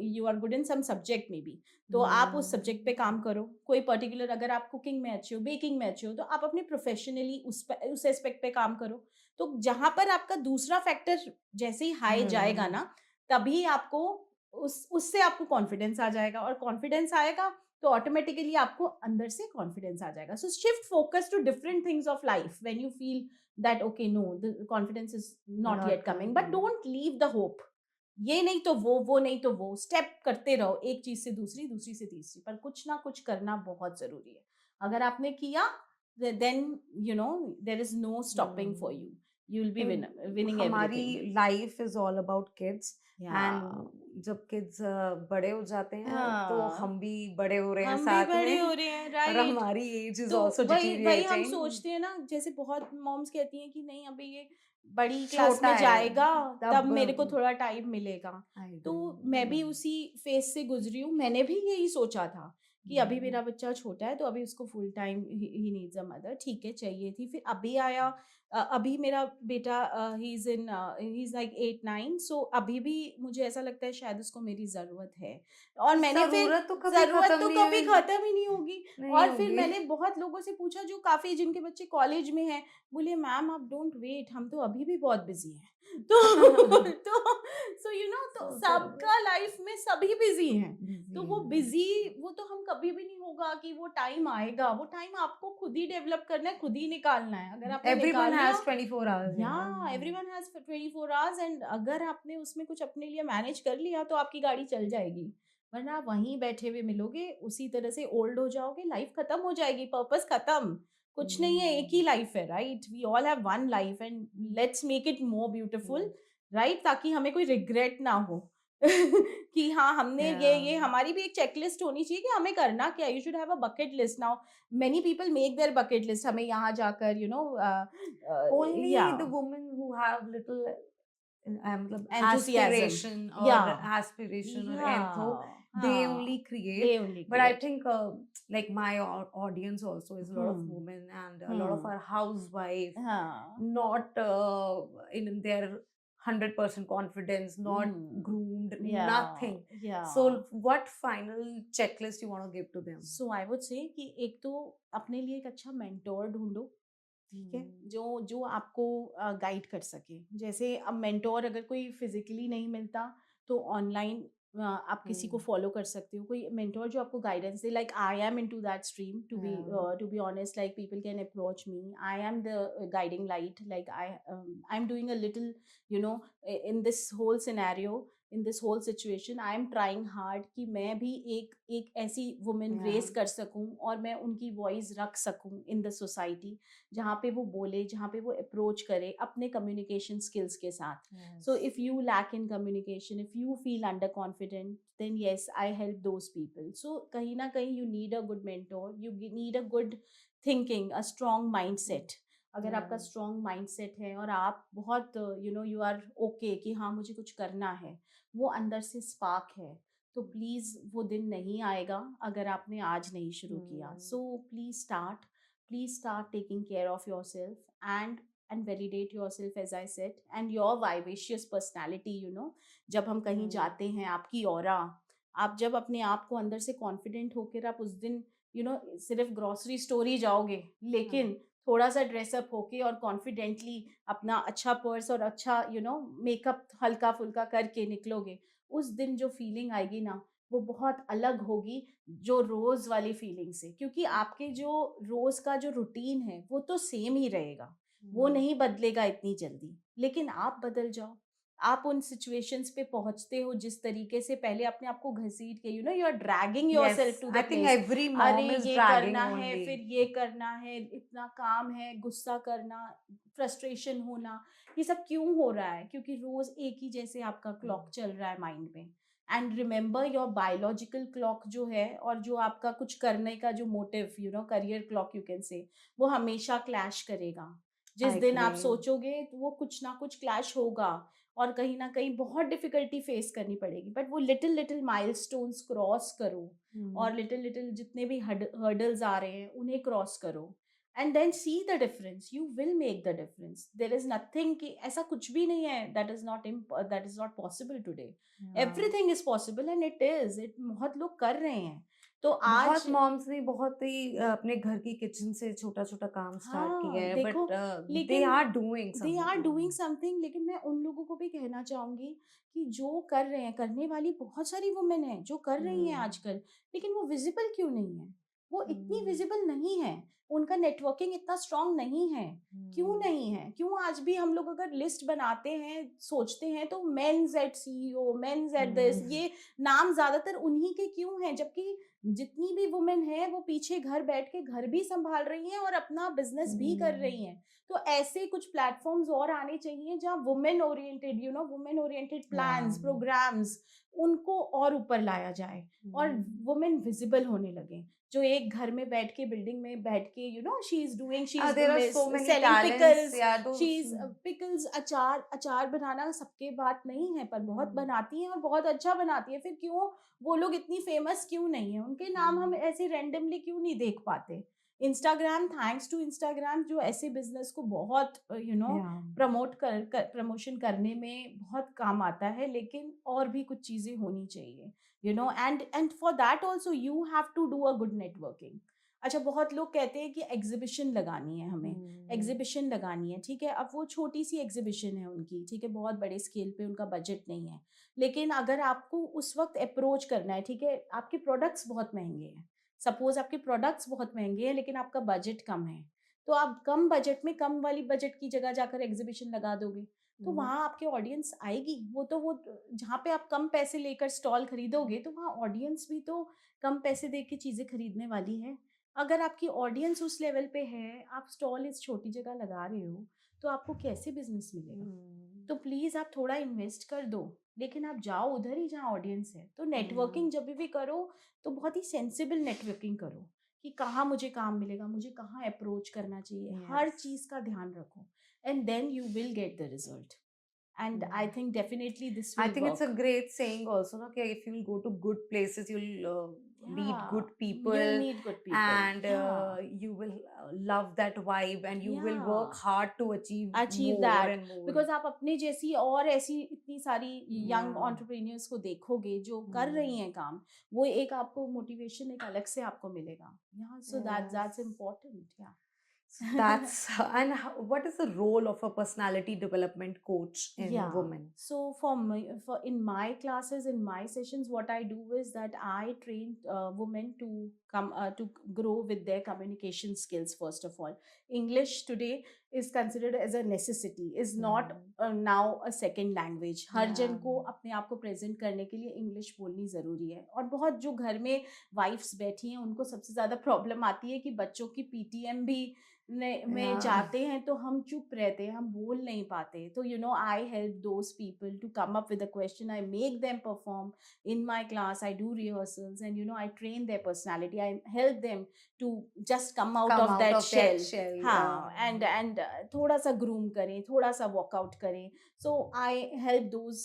you are good in some subject maybe, तो आप उस सब्जेक्ट पे काम करो। कोई पर्टिकुलर, अगर आप कुकिंग में अच्छे हो, बेकिंग में अच्छे हो, तो आप अपने प्रोफेशनली उस एस्पेक्ट पे काम करो। तो जहां पर आपका दूसरा फैक्टर जैसे ही हाई जाएगा ना, तभी आपको उससे आपको कॉन्फिडेंस आ जाएगा, और कॉन्फिडेंस आएगा तो ऑटोमेटिकली आपको अंदर से कॉन्फिडेंस आ जाएगा। So shift focus to different things of life when you feel that okay no the confidence is not not yet coming, but coming don't leave the hope. ये नहीं तो वो नहीं तो वो, स्टेप करते रहो, एक चीज से दूसरी, दूसरी से तीसरी, पर कुछ ना कुछ करना बहुत जरूरी है। अगर आपने किया, then there is no stopping for you, you will be winning हमारी everything. Life is all about kids या एंड जब किड्स बड़े हो जाते हैं तो हाँ, हम भी बड़े हो रहे हैं हम भी साथ बड़े हो में रहे हैं, और राइट। हमारी एज इज तो ऑल्सो वही वही हम डिटीरिएटिंग सोचते हैं ना, जैसे बहुत मॉम्स कहती हैं कि नहीं अभी ये बड़ी क्लास छोटा में है जाएगा, तब तब मेरे को थोड़ा टाइम मिलेगा। आई तो मैं भी एग्री उसी फेज से गुजरी हूँ, मैंने भी यही सोचा था कि अभी मेरा बच्चा छोटा है तो अभी उसको full time he needs a mother, ठीक है चाहिए थी। फिर अभी आया, अभी मेरा बेटा ही इज लाइक 8-9, सो अभी भी मुझे ऐसा लगता है शायद उसको मेरी जरूरत है। और मैंने फिर जरूरत तो कभी जरूरत खत्म तो नहीं कभी हुई खत्म ही नहीं होगी। नहीं और फिर होगी मैंने बहुत लोगों से पूछा जो काफ़ी, जिनके बच्चे कॉलेज में हैं, बोले मैम आप डोंट वेट, हम तो अभी भी बहुत बिज़ी हैं। तो सो तो सो सबका लाइफ में सभी बिज़ी हैं। तो बिजी वो बिज़ी, वो तो हम कभी भी नहीं होगा कि वो टाइम आएगा, वो टाइम आपको खुद ही डेवलप करना है, खुद ही निकालना है। अगर आपने एवरीवन निकाल लिया, हैज 24 आवर्स या एवरीवन हैज़ 24 आवर्स, एंड अगर आपने उसमें कुछ अपने लिए मैनेज कर लिया तो आपकी गाड़ी चल जाएगी। वरना आप वहीं बैठे हुए मिलोगे, उसी तरह से ओल्ड हो जाओगे, लाइफ खत्म हो जाएगी, पर्पस खत्म। कुछ नहीं है, एक ही लाइफ है, right? We all have one life and let's make it more beautiful, right? ताकि हमें कोई रिग्रेट ना हो कि हाँ हमने ये हमारी भी एक चेकलिस्ट होनी चाहिए कि हमें करना क्या। You should have a bucket list. Now many people make their bucket list, हमें यहाँ जाकर only the या women who have little मतलब enthusiasm, aspiration or yeah, aspiration or antho yeah, they हाँ, only create they only but I create. think like my audience also is a lot of Hmm, women and a lot of hmm, our housewife हाँ, not in their 100% confidence, not Mm. groomed, Yeah, nothing. yeah. So what final checklist you want to give to them? So I would से कि एक तो अपने लिए एक अच्छा mentor ढूंढो, ठीक है, Hmm. जो जो आपको गाइड कर सके। जैसे अब मेंटोर अगर कोई फिजिकली नहीं मिलता तो ऑनलाइन आप किसी को Hmm. फॉलो कर सकते हो, कोई मेंटोर जो आपको गाइडेंस दे। Like I am into that stream, Yeah. To be honest, like people can approach me, I am the guiding light, like I am doing a little, you know, in this whole scenario, in this whole situation I am trying hard कि मैं भी एक एक ऐसी women Yeah. Race कर सकूं और मैं उनकी वॉइस रख सकूं इन द सोसाइटी, जहाँ पे वो बोले, जहाँ पे वो अप्रोच करे अपने कम्युनिकेशन स्किल्स के साथ। So Yes. if you lack in communication, if you feel underconfident, then yes, I help those people. So kahin na kahin you need a good mentor, you need a good thinking, a strong mindset. अगर आपका Yeah. Strong mindset है और आप बहुत you know you are okay कि हाँ मुझे कुछ करना है, वो अंदर से स्पार्क है, तो प्लीज़ वो दिन नहीं आएगा अगर आपने आज नहीं शुरू किया। Hmm. So please start taking care of your self and validate yourself, as I said, and your vivacious personality, you know. जब हम कहीं Hmm. जाते हैं, आपकी ऑरा, आप जब अपने आप को अंदर से कॉन्फिडेंट होकर आप उस दिन, यू नो, सिर्फ ग्रॉसरी स्टोर ही जाओगे, लेकिन थोड़ा सा ड्रेसअप होके और कॉन्फिडेंटली अपना अच्छा पर्स और अच्छा, यू नो, मेकअप हल्का फुल्का करके निकलोगे, उस दिन जो फीलिंग आएगी ना, वो बहुत अलग होगी जो रोज वाली फीलिंग से, क्योंकि आपके जो रोज का जो रूटीन है वो तो सेम ही रहेगा, वो Hmm. नहीं बदलेगा इतनी जल्दी, लेकिन आप बदल जाओ। आप उन सिचुएशंस पे पहुंचते हो जिस तरीके से, पहले अपने आप को घसीट के, you know, you are dragging your Yes, self to I the think place. every अरे mom is ये dragging करना है, only. फिर ये करना है, इतना काम है, गुस्सा करना, फ्रस्ट्रेशन होना, ये सब क्यों हो रहा है? क्योंकि रोज एक ही जैसे आपका क्लॉक चल रहा है माइंड में। And remember your biological clock जो है, और जो आपका कुछ करने का जो motive, you know, career clock you can say, वो हमेशा क्लैश करेगा। जिस I दिन आप agree. सोचोगे तो वो कुछ ना कुछ क्लैश होगा, और कहीं ना कहीं बहुत डिफिकल्टी फेस करनी पड़ेगी, बट वो लिटिल लिटिल माइलस्टोन्स क्रॉस करो, Hmm. और लिटिल लिटिल जितने भी हर्डल्स आ रहे हैं उन्हें क्रॉस करो, and then see the difference, you will make the difference. There is nothing कि ऐसा कुछ भी नहीं है that is not possible today. Yeah. Everything is possible, and it बहुत लोग कर रहे हैं। तो बहुत आज, मॉम्स ने बहुत ही अपने घर की किचन से छोटा-छोटा काम स्टार्ट किया हाँ है, देखो, बट दे लेकिन are doing they are doing something. Something, लेकिन मैं उन लोगों को भी कहना चाहूंगी कि जो कर रहे हैं, करने वाली बहुत सारी वुमेन हैं जो कर रही हैं Hmm. आजकल, लेकिन वो विजिबल क्यों नहीं है? वो इतनी Hmm. विजिबल नहीं है, उनका नेटवर्किंग इतना स्ट्रांग नहीं है। क्यों Hmm. नहीं है? क्यों आज भी हम लोग अगर लिस्ट बनाते हैं, सोचते हैं, तो men's at CEO, men's at this, Hmm. ये नाम ज्यादातर उन्हीं के क्यों हैं, जबकि जितनी भी वुमेन है वो पीछे घर बैठ के घर भी संभाल रही हैं और अपना बिजनेस भी कर Hmm. रही हैं। तो ऐसे कुछ प्लेटफॉर्म्स और आने चाहिए जहाँ women oriented, you know, women oriented Yeah. Plans, programs, उनको और ऊपर लाया जाए, और Hmm. वुमेन विजिबल होने लगे, जो एक घर में बैठ के, बिल्डिंग में बैठ के, you no, she is There are so many selling talents. Pickles, Yeah, she those. Is pickles, अचार, अचार बनाना सबके बात नहीं है, पर बहुत Hmm. बनाती हैं और बहुत अच्छा बनाती है। फिर क्यों वो लोग इतनी फेमस क्यों नहीं है? उनके नाम हम Hmm. ऐसे रैंडमली क्यों नहीं देख पाते? इंस्टाग्राम, थैंक्स टू इंस्टाग्राम, जो ऐसे बिजनेस को बहुत, यू नो, Yeah. प्रमोशन करने में बहुत काम आता है, लेकिन और भी कुछ चीजें होनी चाहिए, you know, and for that also you have to do a good networking. अच्छा, बहुत लोग कहते हैं कि एग्जीबिशन लगानी है हमें, Hmm. एग्जीबिशन लगानी है, ठीक है, अब वो छोटी सी एग्जीबिशन है उनकी, ठीक है, बहुत बड़े स्केल पे उनका बजट नहीं है, लेकिन अगर आपको उस वक्त अप्रोच करना है, ठीक है, आपके प्रोडक्ट्स बहुत महंगे हैं, सपोज आपके प्रोडक्ट्स बहुत महंगे हैं लेकिन आपका बजट कम है, तो आप कम बजट में, कम वाली बजट की जगह जाकर एग्जीबिशन लगा दोगे, तो Hmm. वहाँ आपके ऑडियंस आएगी। वो जहाँ पे आप कम पैसे लेकर स्टॉल खरीदोगे, तो वहाँ ऑडियंस भी तो कम पैसे दे के चीजें खरीदने वाली है। अगर आपकी ऑडियंस उस लेवल पे है, आप स्टॉल इस छोटी जगह लगा रहे हो, तो आपको कैसे बिजनेस मिलेगा? Hmm. तो प्लीज आप थोड़ा इन्वेस्ट कर दो, लेकिन आप जाओ उधर ही जहाँ ऑडियंस है। तो Yeah. नेटवर्किंग जब भी करो, तो बहुत ही सेंसिबल नेटवर्किंग करो, कि कहाँ मुझे काम मिलेगा, मुझे कहाँ अप्रोच करना चाहिए, हर Yes. चीज का ध्यान रखो, and then you will get the result, and I think definitely this I will think it's a work. great saying also, na, कि if you'll go to good places, you'll lead Yeah, good you'll people, need good people. and Yeah, you will love that vibe, and you will work yeah. hard to achieve achieve more that and more. Because आप अपने जैसी और ऐसी इतनी सारी young Yeah. Entrepreneurs को देखोगे जो कर रही Hmm. हैं काम, वो एक आपको मोटिवेशन एक अलग से आपको मिलेगा. या सो दैट्स Yes. इम्पोर्टेंट. या So that's and what is the role of a personality development coach in Yeah. women? So for me, for in my classes, in my sessions, what I do is that I train women to come to grow with their communication skills. First of all, English today is considered as a necessity. Is not now a second language. हर जन Yeah. को अपने आप को present करने के लिए English बोलनी ज़रूरी है. और बहुत जो घर में वाइफ्स बैठी हैं उनको सबसे ज़्यादा प्रॉब्लम आती है कि बच्चों की पीटीएम भी में Yeah. जाते हैं तो हम चुप रहते हैं, हम बोल नहीं पाते. तो I help those people to come up with a question. I make them perform in my class. I do rehearsals, and I train their personality. I help them to just come out Come of out that of that shell. shell. हाँ, and थोड़ा सा groom करें, थोड़ा सा workout करें. So I help those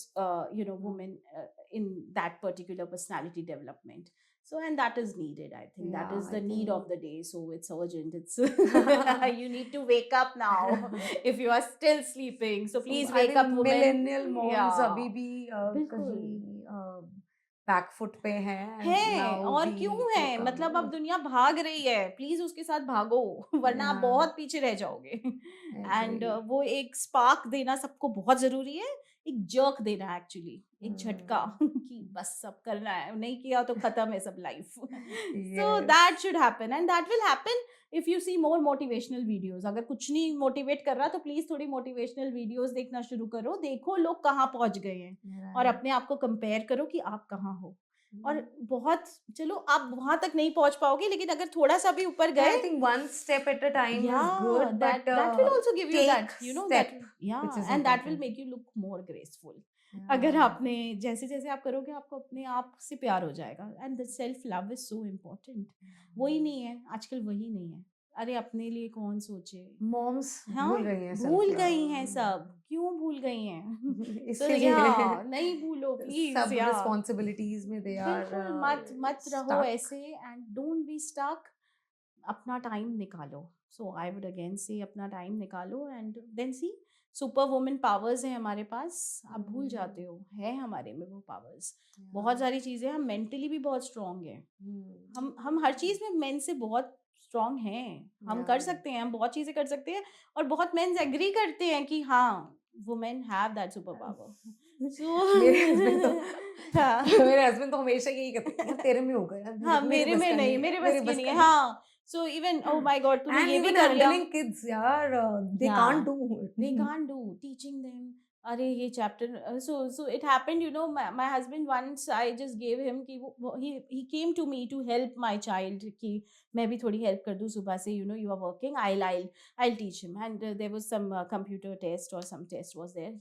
women in that particular personality development. So, and that is needed. I think that Yeah, is I the need of think. the day. So it's urgent. It's you need to wake up now if you are still sleeping. So So please I wake think up, women. millennial moms Yeah, अभी भी बिल्कुल कहीं back foot पे हैं, and है. now और we क्यों need to है, come. मतलब अब दुनिया भाग रही है, प्लीज उसके साथ भागो वरना आप Yeah, बहुत पीछे रह जाओगे. I and agree. वो एक स्पार्क देना सबको बहुत जरूरी है. एक जर्क देना एक्चुअली, एक झटका कि बस सब करना है, नहीं किया तो खत्म है सब life. So Yes. That should happen, and that will happen if you see more motivational videos. अगर कुछ नहीं मोटिवेट कर रहा तो प्लीज थोड़ी मोटिवेशनल वीडियोस देखना शुरू करो. देखो लोग कहाँ पहुंच गए हैं और Right. अपने आप को कंपेयर करो कि आप कहाँ हो. और बहुत, चलो आप वहां तक नहीं पहुंच पाओगे, लेकिन अगर थोड़ा सा भी ऊपर I गए, think one step at a time is yeah, good, but that will also give you take that, that step, yeah, which is and that will important. make you look more graceful. अगर Yeah. आपने जैसे जैसे आप करोगे आपको अपने आप से प्यार हो जाएगा. And the self love is so important. वही नहीं है आजकल, वही नहीं है. अरे अपने लिए कौन सोचे. Moms हाँ, भूल गई हैं भूल self गई हैं love. सब. क्यों भूल गई हैं? तो इसीलिए या नहीं भूलो प्लीज. सब या responsibilities में they are बिल्कुल मत रहो stuck. ऐसे. And don't be stuck. अपना टाइम निकालो. So I would again say अपना टाइम निकालो. And then see, super women powers हैं हमारे पास. आप भूल जाते हो है हमारे में वो पावर्स. बहुत सारी चीज़ें, हम मेंटली भी बहुत स्ट्रांग हैं. हम हर चीज़ में मेन से बहुत स्ट्रांग हैं. हम कर Yeah. सकते हैं, हम बहुत चीज़ें कर सकते हैं. और बहुत मेंस एग्री करते हैं कि हाँ, women have that super power. So मेरे हस्बैंड तो हाँ मेरे हस्बैंड तो हमेशा यही कहते हैं, यार तेरे में होगा यार, हाँ, मेरे मेरे बस में का नहीं, नहीं है, मेरे बस मेरे की बस नहीं का है. नहीं हाँ, so even oh my God तूने and ये भी even कर लिया. handling kids यार they Yeah. can't do it. They can't do teaching them. अरे ये chapter, so it happened, my husband once, I just gave him कि he came to me to help my child कि मैं भी थोड़ी help कर दूँ सुबह से. You are working, I'll teach him. And there was some computer test or some test was there.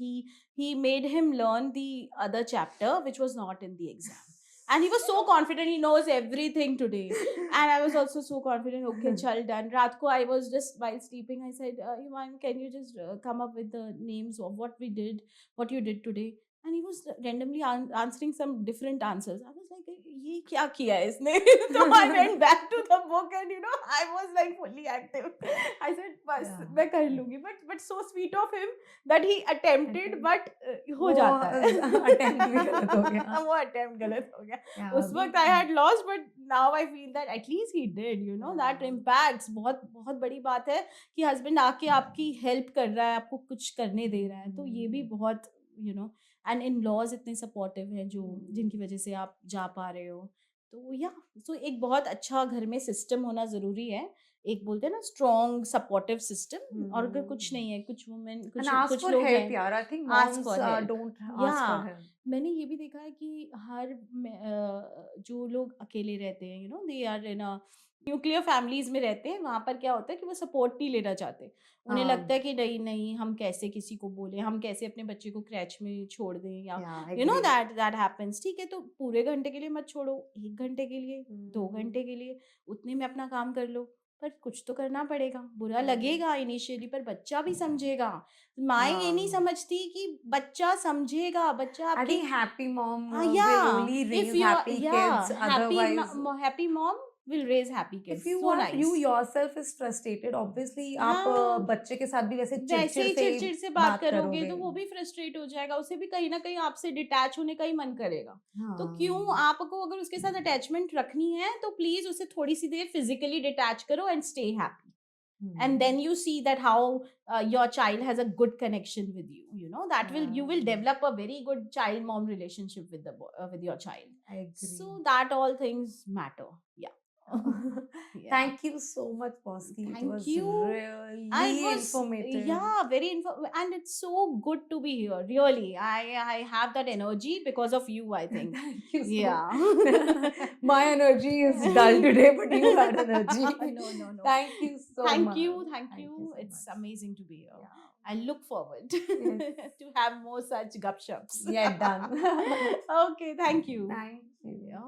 He made him learn the other chapter which was not in the exam. And he was so confident, he knows everything today. And I was also so confident, okay, chal done. Raat ko I was just, while sleeping, I said, Iman, can you just come up with the names of what you did today? And he was randomly answering some different answers. I was like, ye kya kiya hai isne? So I went back to the book and, I was like fully active. I said, bas, Yeah. मैं कर लूँगी. But so sweet of him that he attempted, but हो वो जाता है. attempt भी गलत हो गया. वो attempt गलत हो गया. Yeah, उस वक्त I had lost, but now I feel that at least he did. That Yeah. impacts. बहुत बहुत बड़ी बात है कि हस्बैंड आके आपकी हेल्प कर रहा है, आपको कुछ करने दे रहा है. तो ये भी बहुत एंड इन लॉज इतने सपोर्टिव हैं जिनकी वजह से आप जा पा रहे हो. तो सो एक बहुत अच्छा घर में सिस्टम होना ज़रूरी है. एक बोलते हैं ना स्ट्रॉन्ग सपोर्टिव सिस्टम. और अगर कुछ नहीं है, कुछ वुमेन And ask कुछ for लोग help हैं, यार. I think ask moms for help. don't ask for Yeah. help. मैंने ये भी देखा है कि जो लोग अकेले रहते हैं, they are in a nuclear families में रहते हैं, वहां पर क्या होता है कि वो सपोर्ट नहीं लेना चाहते. उन्हें हाँ. लगता है कि नहीं नहीं, हम कैसे किसी को बोले, हम कैसे अपने बच्चे को क्रैच में छोड़ दें, या Yeah, I you know agree. That happens. ठीक है, तो पूरे घंटे के लिए मत छोड़ो, 1 घंटे के लिए, 2 घंटे के लिए, उतने में अपना काम कर लो. पर कुछ तो करना पड़ेगा, बुरा Right. लगेगा इनिशियली, पर बच्चा भी समझेगा। मैं ये नहीं हाँ. समझती कि बच्चा समझेगा, बच्चा I आपकी think happy mom will yeah, only if raise you are, happy kids. yeah, Otherwise, happy mom will raise happy if kids. you So are you nice. yourself is frustrated, obviously आप हाँ, बच्चे के साथ भी वैसे वैसे चिड़चिड़ ही से चिड़चिड़ से बात बात करोगे करोगे. तो वो भी फ्रस्ट्रेट हो जाएगा, उसे भी कहीं न कहीं आपसे डिटैच होने का ही मन करेगा। तो क्यों हाँ. आपको अगर उसके साथ अटैचमेंट रखनी है तो प्लीज़ उसे थोड़ी-सी देर फिज़िकली डिटैच करो and stay happy. And then Hmm. you see that how your child has a good connection with you, you know, that will you will Yeah, develop a very good child mom relationship with with your child. I agree. So that all things matter. Yeah. Yeah. Thank you so much, Bosky. It Thank was you. It really was, informative. yeah, very and it's so good to be here. Really, I have that energy because of you, I think. Thank you so Yeah. My energy is dull today, but you had energy. No, no, no. Thank you so Thank much. you, thank Thank you you. so It's much. amazing to be here. Yeah. I look forward Yes. to have more such gupshups. Yeah, done. Okay, thank you. Thank you. Yeah.